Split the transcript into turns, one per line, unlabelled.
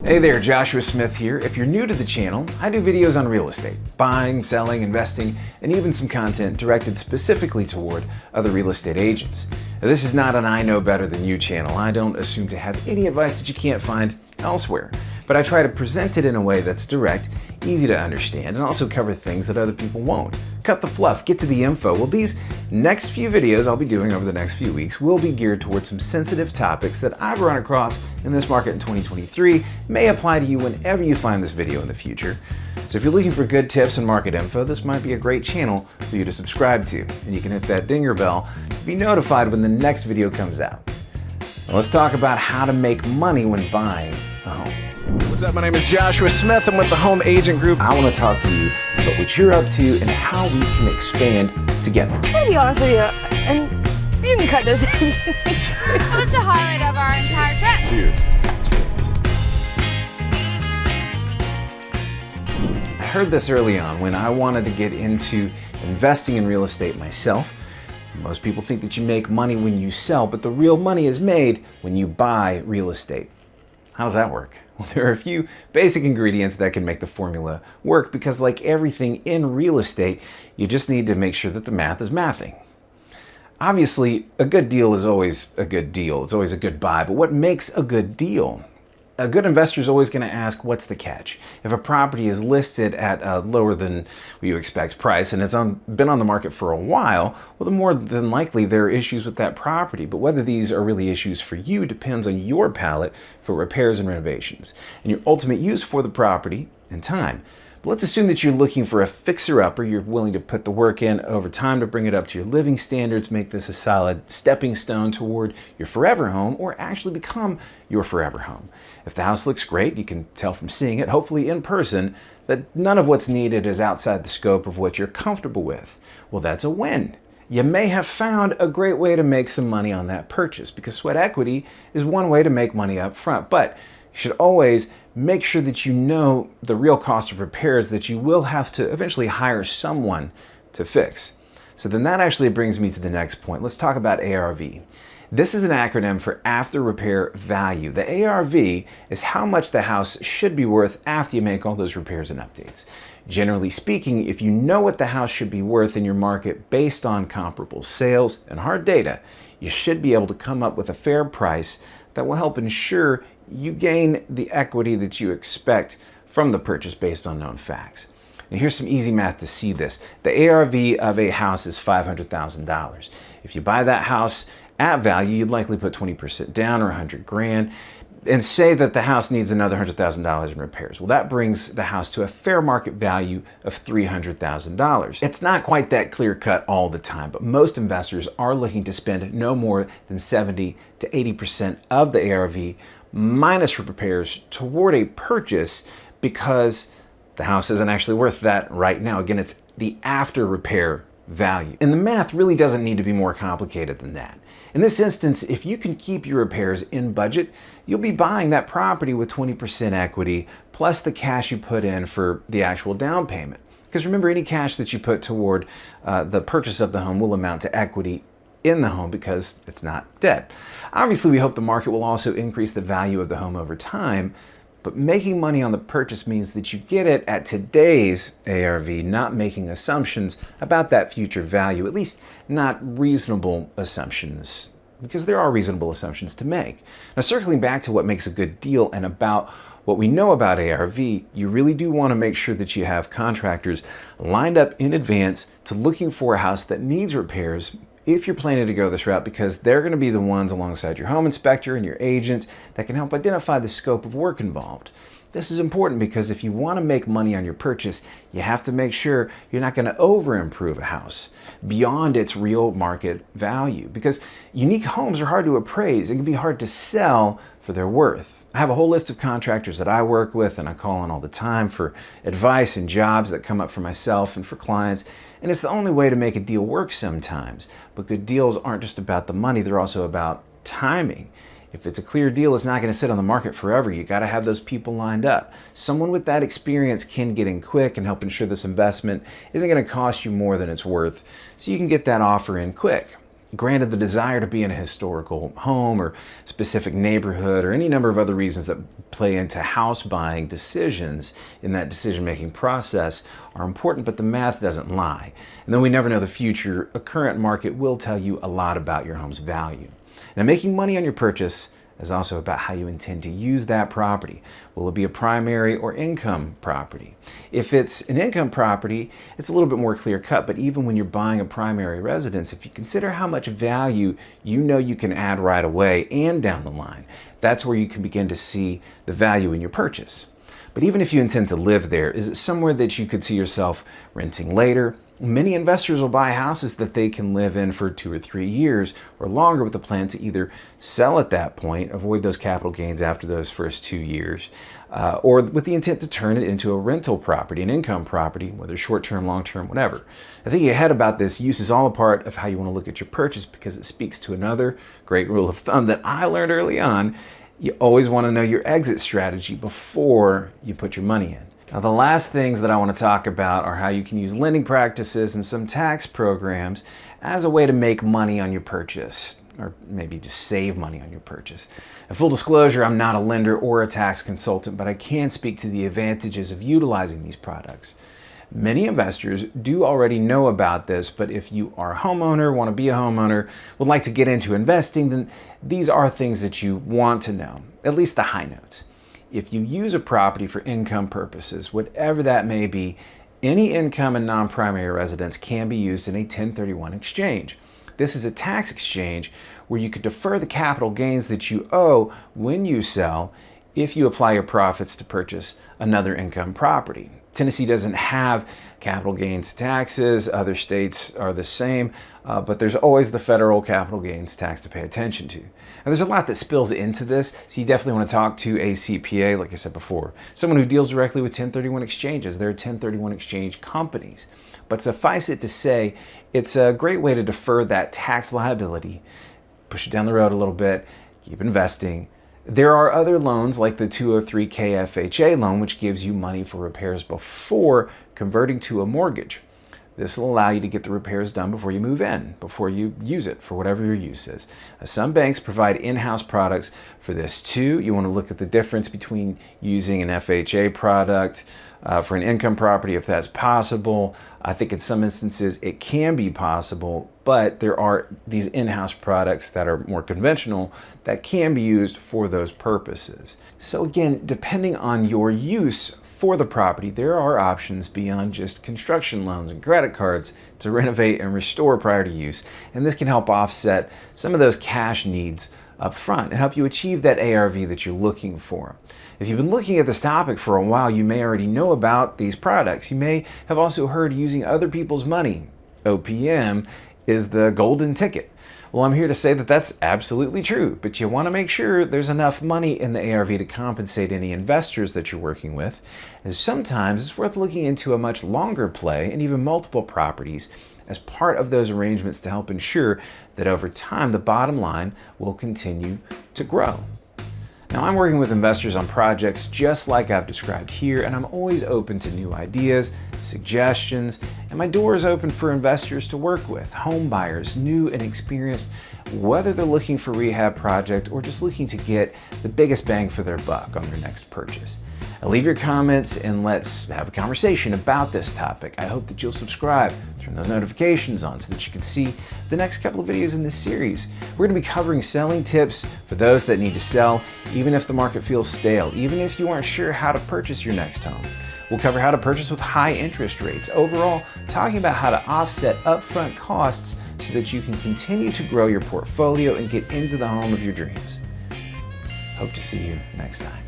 Hey there, Joshua Smith here. If you're new to the channel, I do videos on real estate, buying, selling, investing, and even some content directed specifically toward other real estate agents. Now, this is not an I know better than you channel. I don't assume to have any advice that you can't find elsewhere, but I try to present it in a way that's direct, easy to understand, and also cover things that other people won't. Cut the fluff, get to the info. Well, these next few videos I'll be doing over the next few weeks will be geared towards some sensitive topics that I've run across in this market in 2023, may apply to you whenever you find this video in the future. So if you're looking for good tips and market info, this might be a great channel for you to subscribe to, and you can hit that dinger bell to be notified when the next video comes out. Now let's talk about how to make money when buying a home. What's up? My name is Joshua Smith. I'm with the Home Agent Group. I want to talk to you about what you're up to and how we can expand together.
I'm gonna be honest with you, and you can cut this in.
That was the highlight of our entire trip.
Cheers. I heard this early on when I wanted to get into investing in real estate myself. Most people think that you make money when you sell, but the real money is made when you buy real estate. How does that work? Well, there are a few basic ingredients that can make the formula work because, like everything in real estate, you just need to make sure that the math is mathing. Obviously, a good deal is always a good deal. It's always a good buy, but what makes a good deal? A good investor is always going to ask, what's the catch? If a property is listed at a lower than what you expect price and it's been on the market for a while, well, then more than likely there are issues with that property. But whether these are really issues for you depends on your palate for repairs and renovations and your ultimate use for the property and time. But let's assume that you're looking for a fixer-upper. You're willing to put the work in over time to bring it up to your living standards, make this a solid stepping stone toward your forever home, or actually become your forever home. If the house looks great, you can tell from seeing it, hopefully in person, that none of what's needed is outside the scope of what you're comfortable with. Well, that's a win. You may have found a great way to make some money on that purchase because sweat equity is one way to make money up front, but you should always make sure that you know the real cost of repairs that you will have to eventually hire someone to fix. So then that actually brings me to the next point. Let's talk about ARV. This is an acronym for after repair value. The ARV is how much the house should be worth after you make all those repairs and updates. Generally speaking, if you know what the house should be worth in your market based on comparable sales and hard data, you should be able to come up with a fair price that will help ensure you gain the equity that you expect from the purchase based on known facts. And here's some easy math to see this. The ARV of a house is $500,000. If you buy that house at value, you'd likely put 20% down or $100,000 and say that the house needs another $100,000 in repairs. Well, that brings the house to a fair market value of $300,000. It's not quite that clear cut all the time, but most investors are looking to spend no more than 70 to 80% of the ARV minus repairs toward a purchase because the house isn't actually worth that right now. Again, it's the after repair value. And the math really doesn't need to be more complicated than that. In this instance, if you can keep your repairs in budget, you'll be buying that property with 20% equity plus the cash you put in for the actual down payment. Because remember, any cash that you put toward the purchase of the home will amount to equity in the home because it's not debt. Obviously, we hope the market will also increase the value of the home over time, but making money on the purchase means that you get it at today's ARV, not making assumptions about that future value, at least not reasonable assumptions, because there are reasonable assumptions to make. Now, circling back to what makes a good deal and about what we know about ARV, you really do want to make sure that you have contractors lined up in advance to looking for a house that needs repairs if you're planning to go this route, because they're going to be the ones alongside your home inspector and your agent that can help identify the scope of work involved. This is important because if you want to make money on your purchase, you have to make sure you're not going to over-improve a house beyond its real market value, because unique homes are hard to appraise. It can be hard to sell for their worth. I have a whole list of contractors that I work with and I call on all the time for advice and jobs that come up for myself and for clients. And it's the only way to make a deal work sometimes. But good deals aren't just about the money, they're also about timing. If it's a clear deal, it's not going to sit on the market forever. You got to have those people lined up. Someone with that experience can get in quick and help ensure this investment isn't going to cost you more than it's worth, so you can get that offer in quick. Granted, the desire to be in a historical home or specific neighborhood or any number of other reasons that play into house buying decisions in that decision-making process are important, but the math doesn't lie. And though we never know the future, a current market will tell you a lot about your home's value. Now, making money on your purchase is also about how you intend to use that property. Will it be a primary or income property? If it's an income property, it's a little bit more clear-cut, but even when you're buying a primary residence, if you consider how much value you know you can add right away and down the line, that's where you can begin to see the value in your purchase. But even if you intend to live there, is it somewhere that you could see yourself renting later? Many investors will buy houses that they can live in for 2 or 3 years or longer with the plan to either sell at that point, avoid those capital gains after those first 2 years, or with the intent to turn it into a rental property, an income property, whether short-term, long-term, whatever. I think ahead about this use is all a part of how you want to look at your purchase because it speaks to another great rule of thumb that I learned early on. You always want to know your exit strategy before you put your money in. Now, the last things that I want to talk about are how you can use lending practices and some tax programs as a way to make money on your purchase, or maybe just save money on your purchase. And full disclosure, I'm not a lender or a tax consultant, but I can speak to the advantages of utilizing these products. Many investors do already know about this, but if you are a homeowner, want to be a homeowner, would like to get into investing, then these are things that you want to know, at least the high notes. If you use a property for income purposes, whatever that may be, any income and non-primary residence can be used in a 1031 exchange. This is a tax exchange where you could defer the capital gains that you owe when you sell if you apply your profits to purchase another income property. Tennessee doesn't have capital gains taxes. Other states are the same, but there's always the federal capital gains tax to pay attention to. And there's a lot that spills into this, so you definitely want to talk to a CPA, like I said before, someone who deals directly with 1031 exchanges. They're 1031 exchange companies. But suffice it to say, it's a great way to defer that tax liability, push it down the road a little bit, keep investing. There are other loans like the 203K FHA loan, which gives you money for repairs before converting to a mortgage. This will allow you to get the repairs done before you move in, before you use it for whatever your use is. Some banks provide in-house products for this too. You want to look at the difference between using an FHA product for an income property if that's possible. I think in some instances it can be possible, but there are these in-house products that are more conventional that can be used for those purposes. So again, depending on your use for the property, there are options beyond just construction loans and credit cards to renovate and restore prior to use. And this can help offset some of those cash needs up front and help you achieve that ARV that you're looking for. If you've been looking at this topic for a while, you may already know about these products. You may have also heard using other people's money, OPM, is the golden ticket. Well, I'm here to say that that's absolutely true, but you want to make sure there's enough money in the ARV to compensate any investors that you're working with, as sometimes it's worth looking into a much longer play and even multiple properties as part of those arrangements to help ensure that over time the bottom line will continue to grow. Now, I'm working with investors on projects just like I've described here, and I'm always open to new ideas, suggestions, and my door is open for investors to work with, home buyers, new and experienced, whether they're looking for a rehab project or just looking to get the biggest bang for their buck on their next purchase. Now, leave your comments and let's have a conversation about this topic. I hope that you'll subscribe, turn those notifications on so that you can see the next couple of videos in this series. We're going to be covering selling tips for those that need to sell, even if the market feels stale, even if you aren't sure how to purchase your next home. We'll cover how to purchase with high interest rates. Overall, talking about how to offset upfront costs so that you can continue to grow your portfolio and get into the home of your dreams. Hope to see you next time.